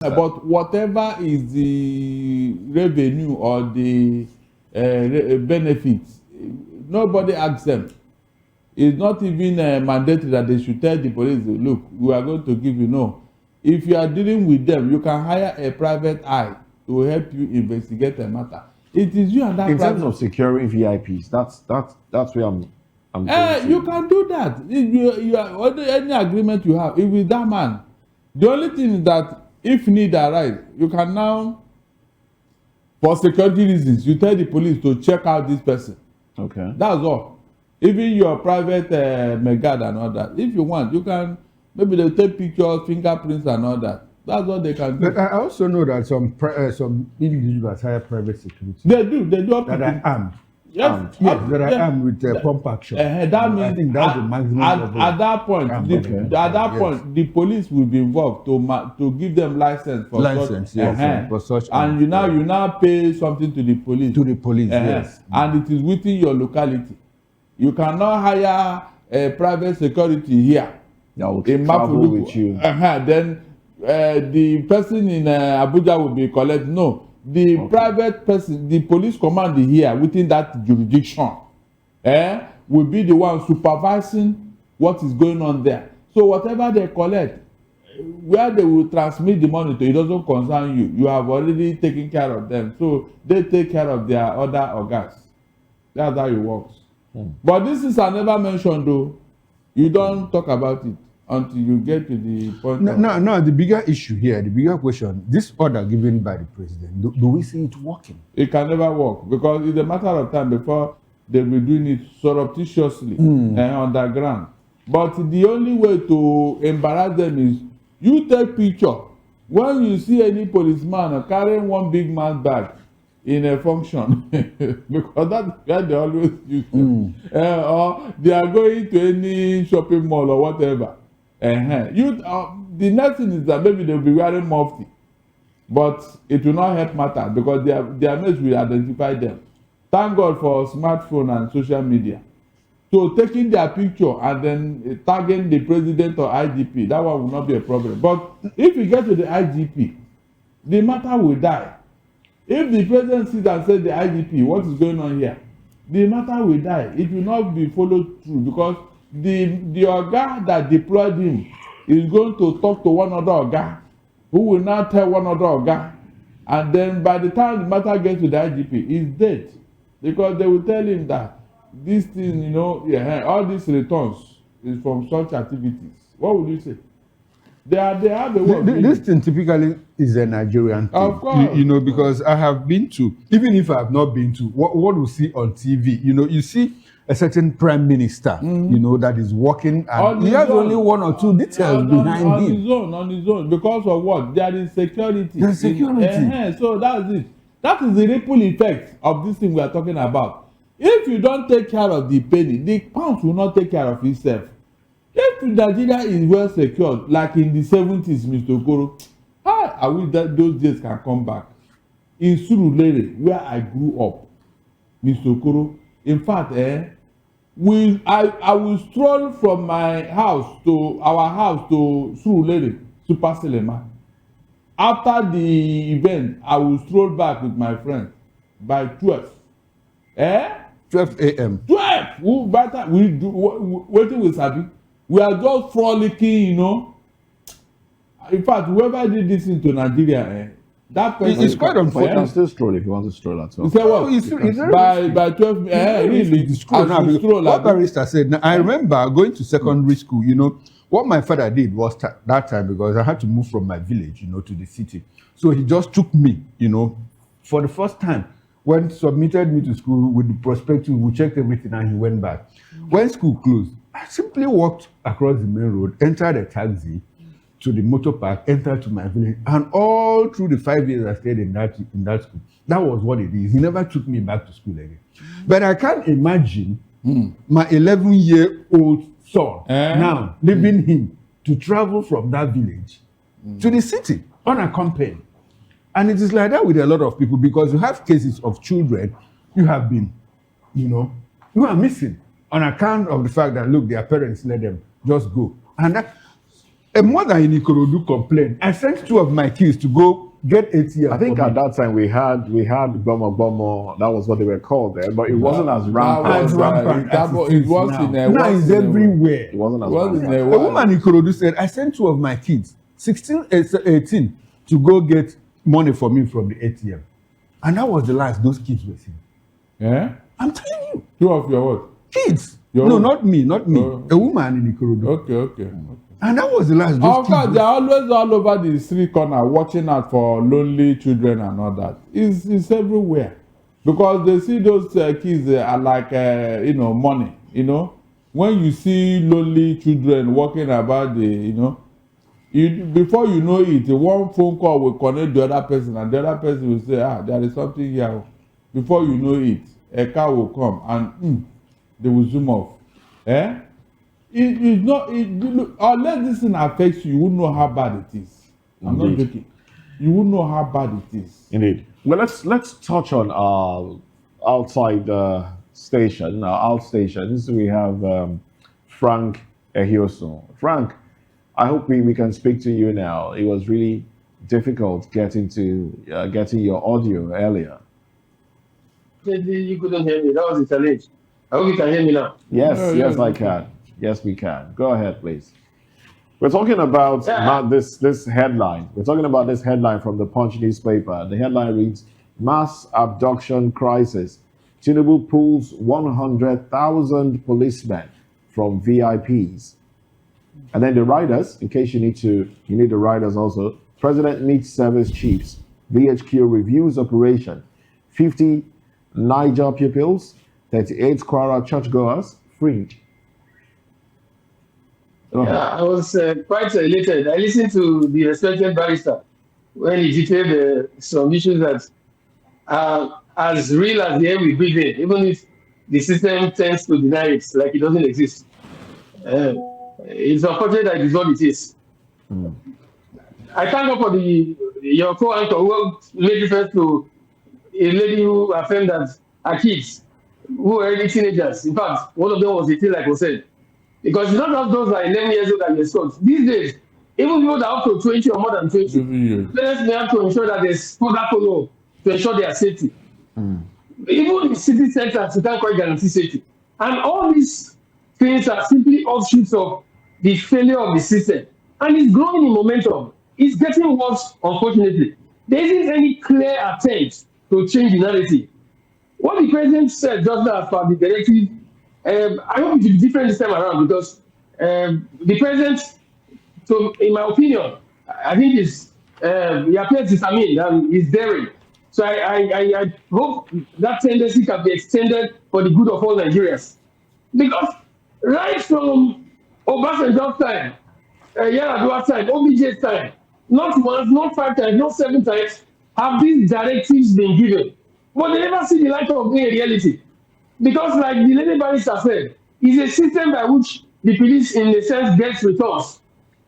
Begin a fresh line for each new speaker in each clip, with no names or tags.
But whatever is the revenue or the benefits, nobody asks them. It's not even mandatory that they should tell the police, look, we are going to give you. No. If you are dealing with them, you can hire a private eye to help you investigate the matter. It is you and that.
In terms of securing VIPs, that's where I'm
you can do that. If you are, any agreement you have, if with that man, the only thing is that if need arise, you can now, for security reasons, you tell the police to check out this person.
Okay.
That's all. Even your private megad and all that. If you want, you can, maybe they'll take pictures, fingerprints and all that. That's what they can do.
But I also know that some individuals hire private security.
They do
that are armed.
Yes,
that are armed with pump action.
That means
I think that's the maximum.
At that point, the police will be involved to give them license for
such.
And you now pay something to the police.
Yes.
And it is within your locality. You cannot hire a private security here.
That will travel with you.
Then the person in Abuja will be collected. No. The private person, the police command here within that jurisdiction, will be the one supervising what is going on there. So whatever they collect, where they will transmit the money to, it doesn't concern you. You have already taken care of them. So they take care of their other organs. That's how it works. But this is never mentioned though. You don't talk about it until you get to the point.
No, the bigger issue here, the bigger question, this order given by the president, do we see it working?
It can never work because it's a matter of time before they will be doing it surreptitiously underground. But the only way to embarrass them is you take picture. When you see any policeman carrying one big man's bag in a function, because that's where they always use it. Or they are going to any shopping mall or whatever. The next thing is that maybe they'll be wearing mufti, but it will not help matter because their mates will identify them. Thank God for smartphone and social media. So taking their picture and then tagging the president or IGP, that one will not be a problem. But if you get to the IGP, the matter will die. If the president sits and says the IGP, what is going on here? The matter will die. It will not be followed through because the oga that deployed him is going to talk to one other oga who will now tell one other oga, and then by the time the matter gets to the IGP, he's dead because they will tell him that this thing, all these returns is from such activities. What would you say? They have the work.
This thing typically is a Nigerian thing.
Of course.
Because I have been to, even if I have not been to, what we see on TV, you see a certain prime minister, that is working, and he has only one or two details behind him.
On his own. Because of what? There is security.
There's security.
So that's it. That is the ripple effect of this thing we are talking about. If you don't take care of the penny, the pound will not take care of itself. If Nigeria is well secured, like in the 70s, Mr. Okoro, I wish that those days can come back. In Surulere, where I grew up, Mr. Okoro, in fact, I will stroll from my house to our house to Surulere, Super Cinema. After the event, I will stroll back with my friends by 12.
12 a.m.
12! By the time we do, waiting with Sabi. We are just frolicking, In fact, whoever did this into Nigeria, that person.
It's quite unfortunate.
You can still stroll if you want to stroll at all.
You say what? By 12, really?
Stroll. What barrister said. Now, I remember going to secondary school. What my father did was that time, because I had to move from my village, to the city. So he just took me, for the first time. When submitted me to school with the prospectus, we checked everything, and he went back. When school closed, I simply walked across the main road, entered a taxi to the motor park, entered to my village, and all through the 5 years I stayed in that school, that was what it is. He never took me back to school again. But I can't imagine my 11-year-old son now leaving him to travel from that village to the city unaccompanied. And it is like that with a lot of people, because you have cases of children you have been, you are missing on account of the fact that, look, their parents let them just go. And A mother in Ikorodu complained. I sent 2 of my kids to go get ATM.
I think at that time we had Bomo. That was what they were called then, but it wasn't as rampant.
As rampant as
it was
now.
in a
Now it's everywhere.
It wasn't as
was in
rampant.
A woman in Ikorodu said, I sent 2 of my kids, 16, 18, to go get money for me from the ATM. And that was the last those kids were seeing.
Yeah?
I'm telling you.
2 of your what?
Kids.
Your
no,
own?
not me. A woman in Ikorodu.
Okay.
And that was the last.
Of course, they're always all over the street corner watching out for lonely children and all that. It's everywhere. Because they see those kids are like, money, When you see lonely children walking about before you know it, one phone call will connect the other person and the other person will say, there is something here. Before you know it, a car will come and they will zoom off. It's not, unless this thing affects you, you won't know how bad it is. I'm not joking. You won't know how bad it is.
Indeed. Well, let's touch on outside station, outstations. We have Frank Ehioso. Frank, I hope we can speak to you now. It was really difficult getting your audio earlier.
You couldn't hear me. That was the challenge. I hope you can hear me now.
Yes, I can. Yes, we can. Go ahead, please. We're talking about this headline. We're talking about this headline from the Punch newspaper. The headline reads, Mass Abduction Crisis. Tinubu pulls 100,000 policemen from VIPs. And then the riders, in case you need the riders also. President meets service chiefs. VHQ reviews operation. 50 Niger pupils, 38 Kwara churchgoers freed.
I was quite elated. I listened to the respected barrister when he detailed some issues that are as real as the air we breathe in, even if the system tends to deny it, like it doesn't exist. It's unfortunate that it is what it is. I thank God for your co-anchor who made reference to a lady who affirmed that her kids, who were already teenagers, in fact, one of them was 18, like I said. Because it's not just those that are 11 years old that you escort. These days, even people that are up to 20 or more than 20, parents may have to ensure that there's further follow to ensure their safety. Even in city centers, you can't quite guarantee safety. And all these things are simply offshoots of the failure of the system. And it's growing in momentum. It's getting worse, unfortunately. There isn't any clear attempt to change the narrative. What the president said just now about the directive, I hope it will be different this time around because the president, so in my opinion, I think he appears determined and he's daring. So I hope that tendency can be extended for the good of all Nigerians. Because right from Obasanjo's time, Yar'Adua's time, OBJ's time, not once, not 5 times, not 7 times, have these directives been given. But they never see the light of day in reality. Because like the lady barrister said, it's a system by which the police in a sense gets returns.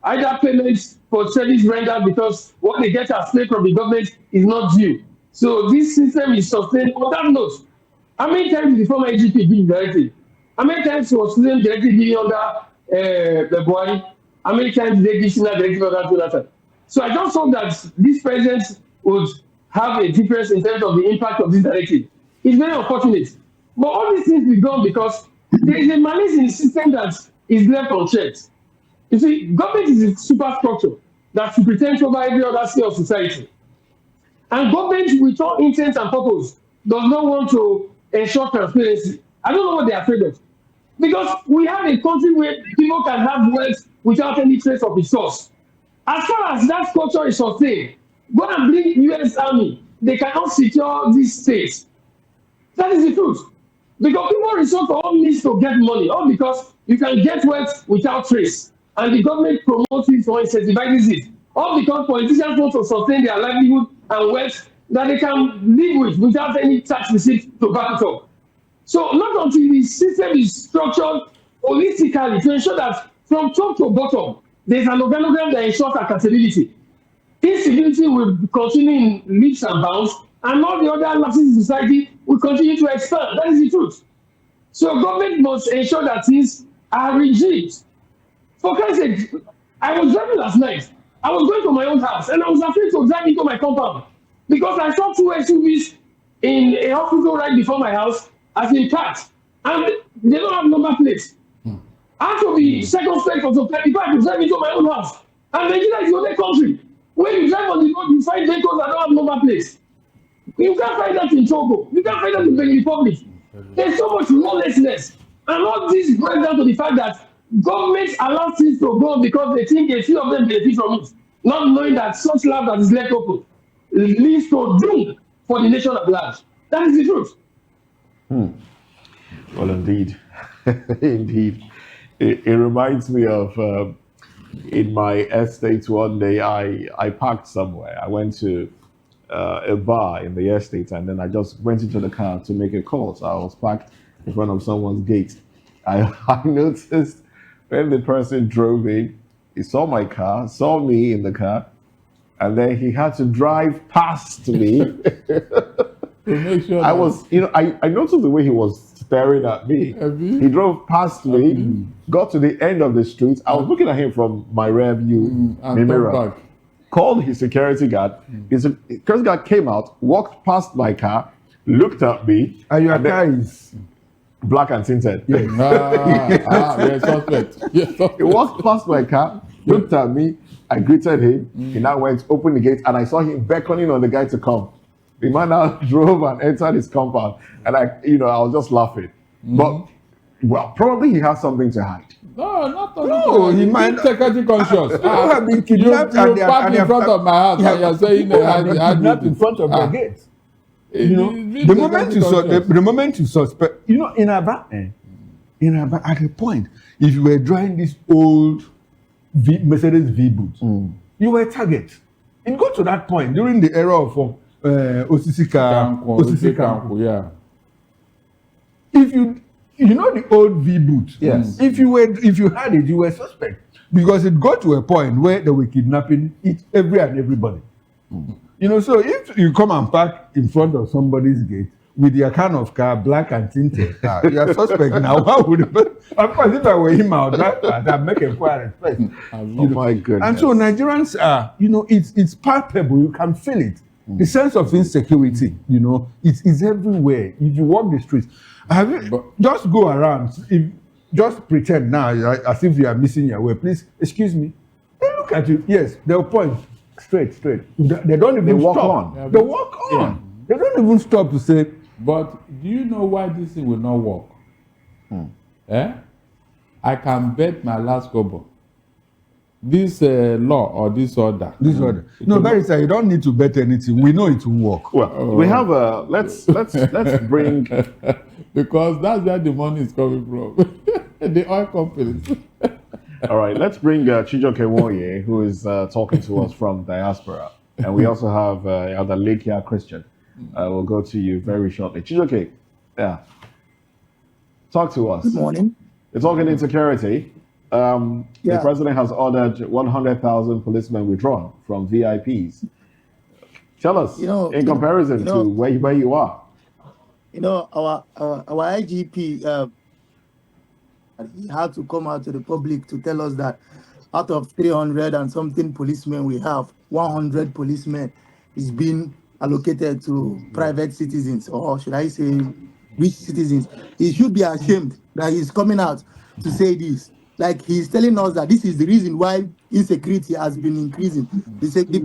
Either payments for service rendered because what they get as pay from the government is not due. So this system is sustained. On that note, how many times did the former IGP give directive? How many times was the same directive given under the boy? How many times did they give similar directive under that? So I just hope that this president would have a difference in terms of the impact of this directive. It's very unfortunate. But all these things will be done because there is a malice in the system that is left unchecked. You see, government is a superstructure that pretends over every other sphere of society. And government, with all intent and purpose, does not want to ensure transparency. I don't know what they are afraid of. Because we have a country where people can have wealth without any trace of its source. As far as that culture is sustained, go and bring US Army. They cannot secure these states. That is the truth. Because people resort to all means to get money, all because you can get wealth without trace. And the government promotes it or incentivizes it. All because politicians want to sustain their livelihood and wealth that they can live with without any tax receipt to back it up. So not until the system is structured holistically to ensure that from top to bottom, there's an organogram that ensures accountability. Instability will continue in leaps and bounds, and all the other lapses in society will continue to expand. That is the truth. So government must ensure that things are rigid. For Christ's sake, I was driving last night. I was going to my own house and I was afraid to drive into my compound because I saw two SUVs in a hospital right before my house as in parked, and they don't have number plates. I have to be circumspect for some time before I can drive into my own house. And Nigeria is the only country where you drive on the road, you find vehicles that don't have number plates. You can't find that in Togo. You can't find that in Benin Republic. There's so much lawlessness. And all this breaks down to the fact that governments allow things to go because they think a few of them benefit from it, not knowing that such land that is left open leads to doom for the nation at large. That is the truth.
Well, indeed. Indeed. It reminds me of in my estate one day, I parked somewhere. I went to a bar in the estate and then I just went into the car to make a call. So I was parked in front of someone's gate. I noticed when the person drove in, he saw my car, saw me in the car, and then he had to drive past me.
To make sure
I was, I noticed the way he was staring at me. He drove past me, got to the end of the street. I was looking at him from my rear view mirror. Called his security guard. His security guard came out, walked past my car, looked at me.
And your car is
black and tinted.
Yes.
Yes, suspect. Yes, suspect.
He walked past my car, looked at me. I greeted him. He now went, opened the gate, and I saw him beckoning on the guy to come. The man now drove and entered his compound, and I was just laughing. But well, probably he has something to hide.
No, not only
No, he might
security conscious.
People have been kidnapped
you park in front of my house and you're saying
people have been kidnapped in front of their gate. The moment you suspect, in Aba, at a point, if you were driving this old Mercedes V boot, you were a target. It got to that point during the era of Osisika,
yeah.
If the old V boot,
yes.
If you had it, you were suspect because it got to a point where they were kidnapping everybody. So if you come and park in front of somebody's gate with your kind of car, black and tinted, you are suspect now. Of course, if I were him, I would drive past and make a quiet respect.
My goodness.
And so Nigerians are, it's palpable. You can feel it. The sense of insecurity, it's everywhere. If you walk the streets, just go around. Just pretend now as if you are missing your way. Please, excuse me. They look at you. Yes, they'll point straight. They don't even
walk
stop.
on.
They walk on.
Yeah.
They don't even stop to say.
But do you know why this thing will not work? I can bet my last kobo. This law or this order.
No, Barrister, you don't need to bet anything. We know it will work.
Well, we have let's bring
because that's where the money is coming from. The oil companies.
All right, let's bring Chijoke Woye, who is talking to us from diaspora. And we also have Elder Lekia Christian. We'll go to you very shortly. Chijoke, talk to us.
Good morning.
We're talking insecurity. The president has ordered 100,000 policemen withdrawn from VIPs. Tell us, in comparison to where you are.
Our IGP, he had to come out to the public to tell us that out of 300 and something policemen we have, 100 policemen is being allocated to private citizens, or should I say rich citizens. He should be ashamed that he's coming out to say this. Like he's telling us that this is the reason why insecurity has been increasing. The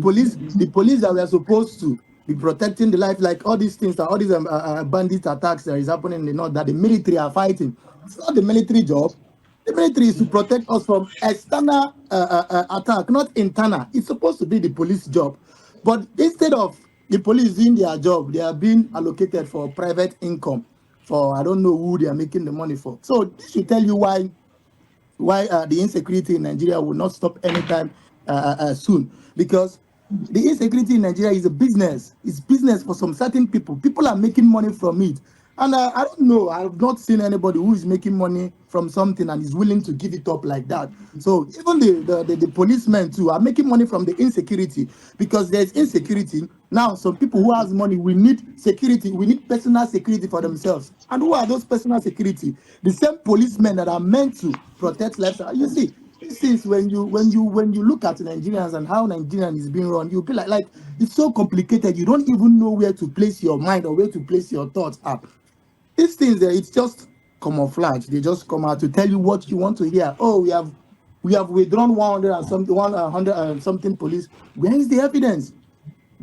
police that were supposed to be protecting the life, like all these things, all these bandit attacks that is happening in the north, that the military are fighting. It's not the military job. The military is to protect us from external attack, not internal. It's supposed to be the police job. But instead of the police doing their job, they are being allocated for private income, for I don't know who they are making the money for. So this should tell you why the insecurity in Nigeria will not stop anytime soon. Because the insecurity in Nigeria is a business. It's business for some certain people. People are making money from it. And I don't know, I've not seen anybody who is making money from something and is willing to give it up like that. So even the policemen too are making money from the insecurity, because there's insecurity. Now, some people who has money, we need security, we need personal security for themselves. And who are those personal security? The same policemen that are meant to protect lives. You see, Since when you look at Nigerians and how Nigerian is being run, you'll be like it's so complicated. You don't even know where to place your mind or where to place your thoughts up. These things there, it's just camouflage. They just come out to tell you what you want to hear. Oh, we have withdrawn 100 and something police. Where is the evidence?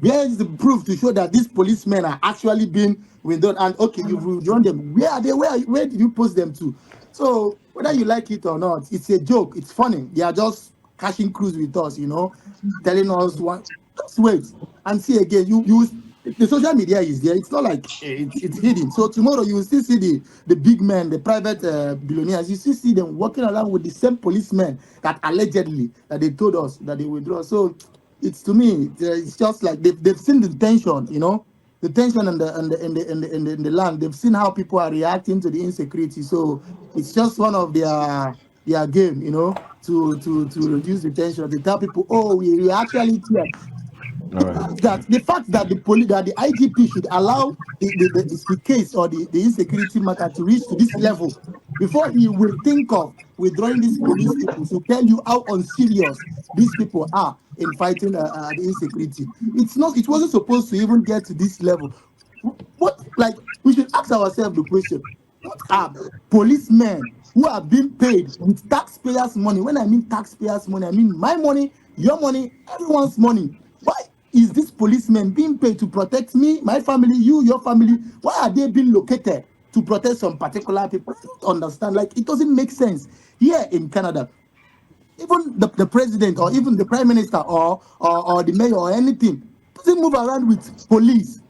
Where is the proof to show that these policemen are actually being withdrawn? And okay, you've withdrawn them. Where are they? Where did you post them to? So whether you like it or not, it's a joke. It's funny. They are just cashing crews with us, telling us what. Just wait and see again. The social media is there. It's not like it's hidden. So tomorrow you will still see the big men, the private billionaires. You still see them walking around with the same policemen that allegedly that they told us that they withdraw. So it's, to me, it's just like they've seen the tension, the tension in the land. They've seen how people are reacting to the insecurity. So it's just one of their game, to reduce the tension. They tell people, oh, we actually care. The fact that the IGP should allow the case or the insecurity matter to reach to this level before he will think of withdrawing these police people to tell you how unserious these people are in fighting the insecurity. It wasn't supposed to even get to this level. We should ask ourselves the question: what are policemen who are being paid with taxpayers' money? When I mean taxpayers' money, I mean my money, your money, everyone's money. Why is this policeman being paid to protect me, my family, you, your family? Why are they being located to protect some particular people? I don't understand. It doesn't make sense. Here in Canada, even the president or even the prime minister or the mayor or anything doesn't move around with police.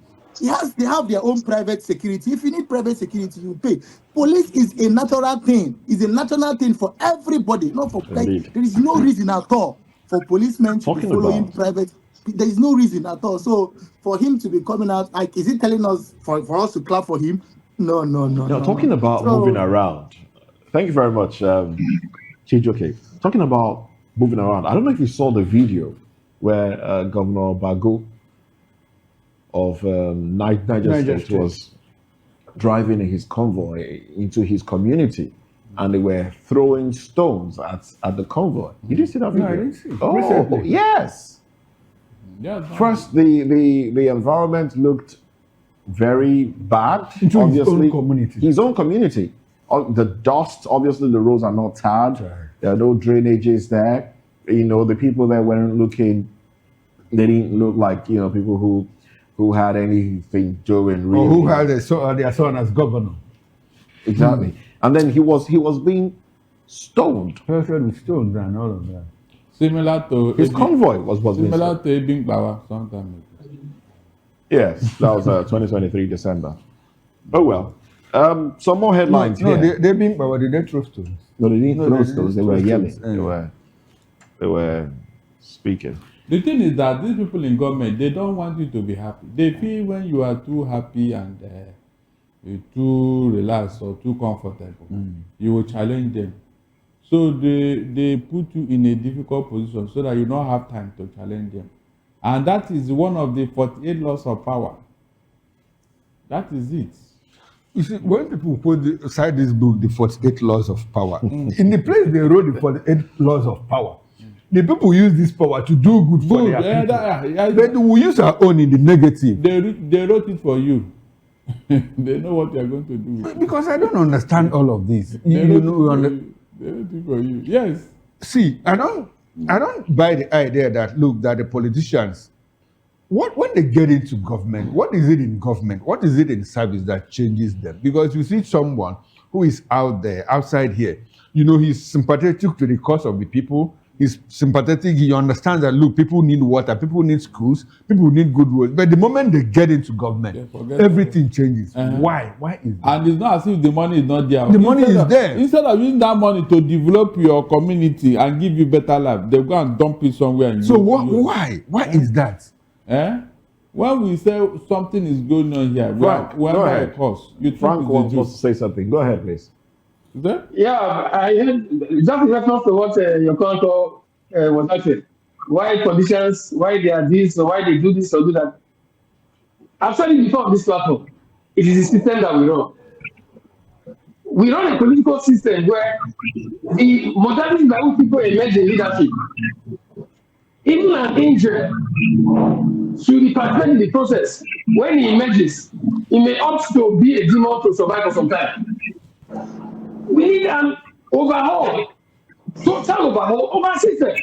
They have their own private security. If you need private security, you pay. Police is a natural thing. It's a natural thing for everybody, not for there is no reason at all for policemen to be following private. There is no reason at all. So for him to be coming out, is he telling us for us to clap for him? No.
Talking about moving around. Thank you very much, Chijoke. Talking about moving around. I don't know if you saw the video where Governor Bago of Niger State was driving in his convoy into his community, and they were throwing stones at the convoy. You didn't see that video?
No, I didn't see it.
Oh,
Recently.
yes.
Yeah,
First, the environment looked very bad.
Into
obviously,
his own community.
His own community. The dust, obviously, the roads are not tarred.
Right.
There are no drainages there. The people there weren't looking. They didn't look like people who had anything doing really.
Or who had their son as governor.
Exactly. And then he was being stoned.
Pelted with stones and all of that.
Similar to
His convoy was being
similar
stoned.
to Ebing Bawa sometime ago.
Yes, that was 2023 December. Oh well. Some more headlines
No,
here.
they being, but did they throw stones?
No, they didn't throw stones. They were
throw
yelling.
stones.
They were speaking.
The thing is that these people in government, they don't want you to be happy. They feel when you are too happy and you're too relaxed or too comfortable, you will challenge them. So they put you in a difficult position so that you don't have time to challenge them. And that is one of the 48 laws of power. That is it.
You see, when people put aside this book, the 48 Laws of Power, in the place they wrote the 48 Laws of Power, the people use this power to do good for their people. But we use our own in the negative.
They wrote it for you. They know what you are going to do with it.
Because I don't understand all of this.
They wrote it for you. Yes.
See, I don't buy the idea that that the politicians, when they get into government, what is it in government? What is it in service that changes them? Because you see someone who is outside here, he's sympathetic to the cause of the people. He's sympathetic. He understands that, people need water, people need schools, people need good roads. But the moment they get into government, everything changes. Why? Why is that?
And it's not as if the money is not there.
The money is there.
Instead of using that money to develop your community and give you better life, they go and dump it somewhere.
So why? Why is that?
When we say something is going on here,
Frank, go ahead.
Frank
wants to say something. Go ahead, please.
Yeah, I heard just in reference to what your contour was asking. Why conditions, why they are this, or why they do this or do that. Actually, before this platform, it is the system that we run. we run a political system where the modalities by which people emerge in leadership, even an angel should be participating in the process. When he emerges, he may opt to be a demon to survive for some time. We need an overhaul, total overhaul of our system.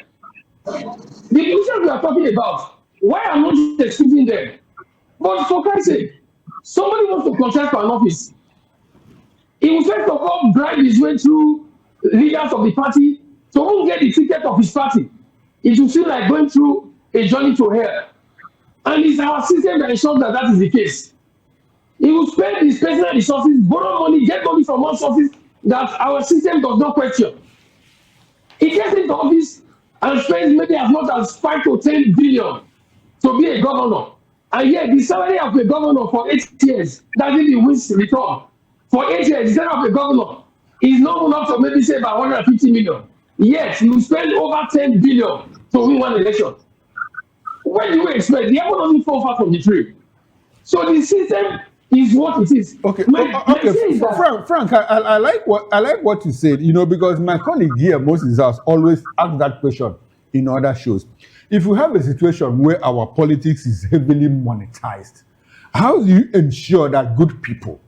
The issues we are talking about, why am I not excluding them? But for Christ's sake, somebody wants to contest for an office. He will first of all bribe his way through leaders of the party to even get the ticket of his party. It will feel like going through a journey to hell. And it's our system that ensures that that is the case. He will spend his personal resources, borrow money, get money from all sources that our system does not question. He gets into office and spends maybe as much as 5 to 10 billion to be a governor. And yet the salary of a governor for 8 years, that is the wins return. For 8 years, the salary of a governor is not enough to maybe say about 150 million. Yet you spend over 10 billion to win one election. When do you expect? The apple doesn't fall far from the tree. So the system is what it is.
Okay,
My
Frank, I like what you said, because my colleague here, Moses, has always asked that question in other shows. If we have a situation where our politics is heavily monetized, how do you ensure that good people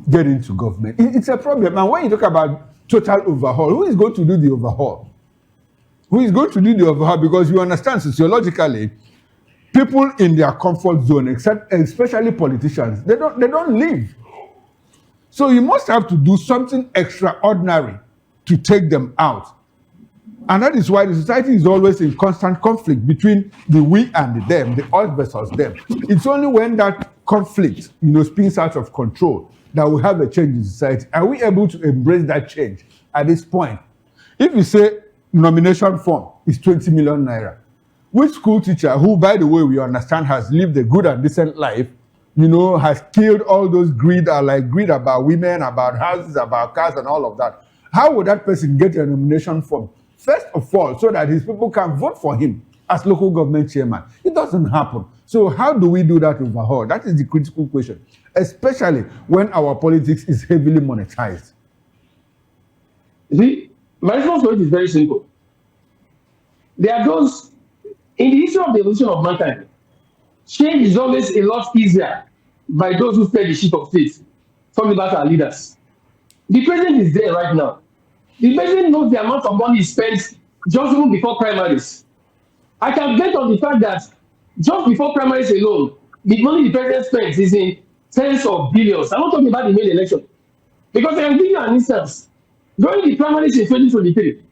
get into government? It's a problem. And when you talk about total overhaul, who is going to do the overhaul? Who is going to do the overhaul? Because you understand sociologically, people in their comfort zone, especially politicians, they don't live. So you must have to do something extraordinary to take them out. And that is why the society is always in constant conflict between the we and the them, the us versus them. It's only when that conflict, spins out of control that we have a change in society. Are we able to embrace that change at this point? If you say nomination form is 20 million naira, which school teacher who, by the way, we understand has lived a good and decent life, has killed all those greed about women, about houses, about cars and all of that, how would that person get a nomination form? First of all, so that his people can vote for him as local government chairman. It doesn't happen. So how do we do that overhaul? That is the critical question, especially when our politics is heavily monetized.
See, my response to it is very simple. There are those, in the history of the evolution of mankind, change is always a lot easier by those who steer the ship of state. Talking about our leaders. The president is there right now. The president knows the amount of money he spends just even before primaries. I can bet on the fact that just before primaries alone, the money the president spends is in tens of billions. I'm not talking about the main election. Because I can give you an instance. During the primaries in 2023,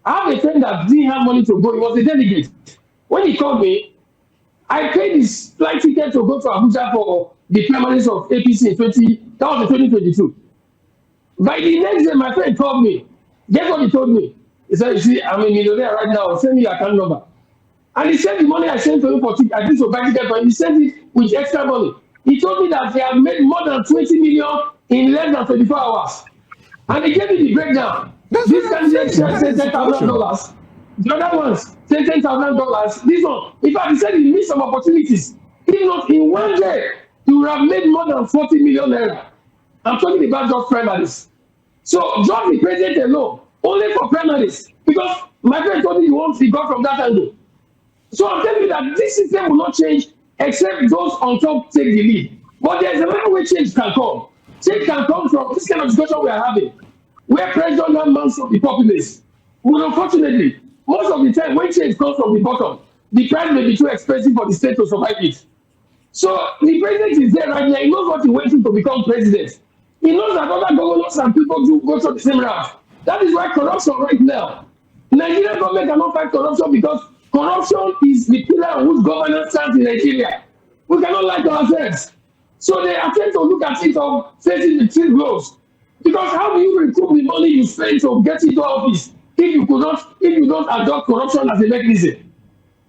I have a friend that didn't have money to go. He was a delegate. When he called me, I paid his flight ticket to go to Abuja for the primaries of APC in 2022. By the next day, my friend called me. Guess what he told me? He said, "You see, I'm a millionaire right now. Send me your account number." And he sent the money I sent to him for ticket. I did so buy ticket for him. He sent it with extra money. He told me that they have made more than 20 million in less than 24 hours. And he gave me the breakdown. This candidate said $10,000. The other ones said $10,000. This one, in fact, he said he missed some opportunities. If not, in one day, he would have made more than 40 million naira. I'm talking about just primaries. So just the president alone, only for primaries, because my friend told me he got from that angle. So I'm telling you that this system will not change except those on top take the lead. But there's a way where change can come. Change can come from this kind of discussion we are having, where pressure now mounts from the populace. But unfortunately, most of the time when change comes from the bottom, the price may be too expensive for the state to survive it. So the president is there right now. He knows what he went through to become president. He knows that other governors and people do go through the same route. That is why corruption right now. Nigerian government cannot fight corruption because corruption is the pillar on which governance stands in Nigeria. We cannot lie to ourselves. So they attempt to look at it of facing the three blows. Because how do you recoup the money you spend to get into office if you don't adopt corruption as a mechanism?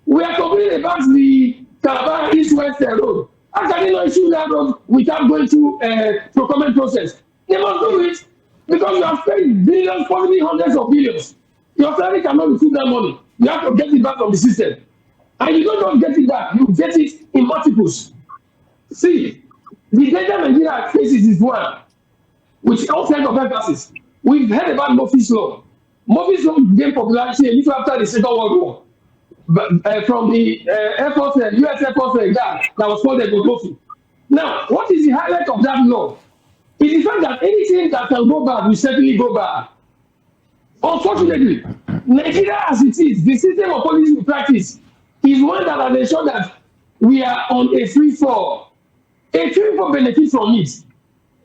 We are complaining about the Calabar East-West Road. How can they not issue that road without going through a procurement process? They must do it because you have spent billions, possibly hundreds of billions. Your salary cannot recoup that money. You have to get it back from the system. And you don't just get it back, you get it in multiples. See, the data Nigeria faces is one. with all kinds of emphasis. We've heard about Murphy's Law. Murphy's Law gained popularity a little after the Second World War. But, from the Air Force, US Air Force that was called the Murphy. Now, what is the highlight of that law? It is the fact that anything that can go bad will certainly go bad. Unfortunately, Nigeria as it is, the system of policy we practice is one that has ensured that we are on a free fall. A free fall benefits from it.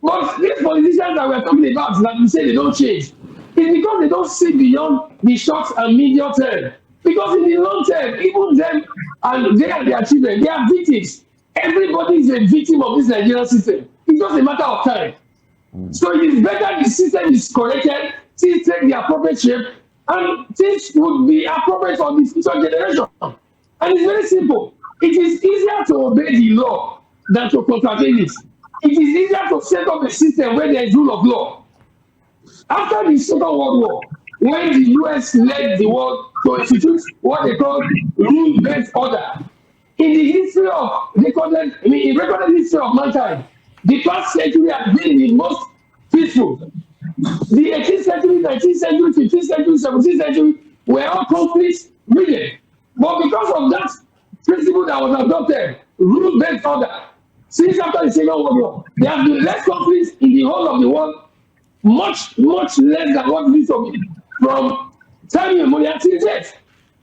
But these politicians that we're talking about, that we say they don't change, it's because they don't see beyond the short and medium term. Because in the long term, even them and they and their children, they are victims. Everybody is a victim of this Nigerian system. It's just a matter of time. So it is better the system is corrected, things take the appropriate shape, and things would be appropriate for the future generation. And it's very simple. It is easier to obey the law than to contravene it. It is easier to set up a system where there is rule of law. After the Second World War, when the US led the world to institute what they call rule-based order, in the history of recorded history of mankind, the past century has been the most peaceful. The 18th century, 19th century, 15th century, 17th century were all conflicts ridden. But because of that principle that was adopted, rule-based order, since after the Second World War, there have been less conflicts in the whole of the world, much less than what we saw from time immemorial till date.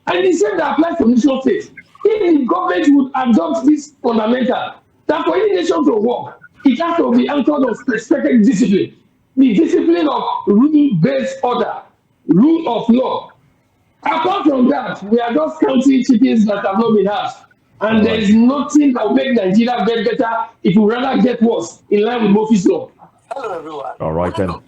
And the same that applies to nation states. If the government would adopt this fundamental, that for any nation to work, it has to be anchored on specific discipline. The discipline of rule-based order, rule of law. Apart from that, we are just counting chickens that have not been hatched. And there is nothing that will make Nigeria get better if we rather get worse, in line with Murphy's Law.
All right, then.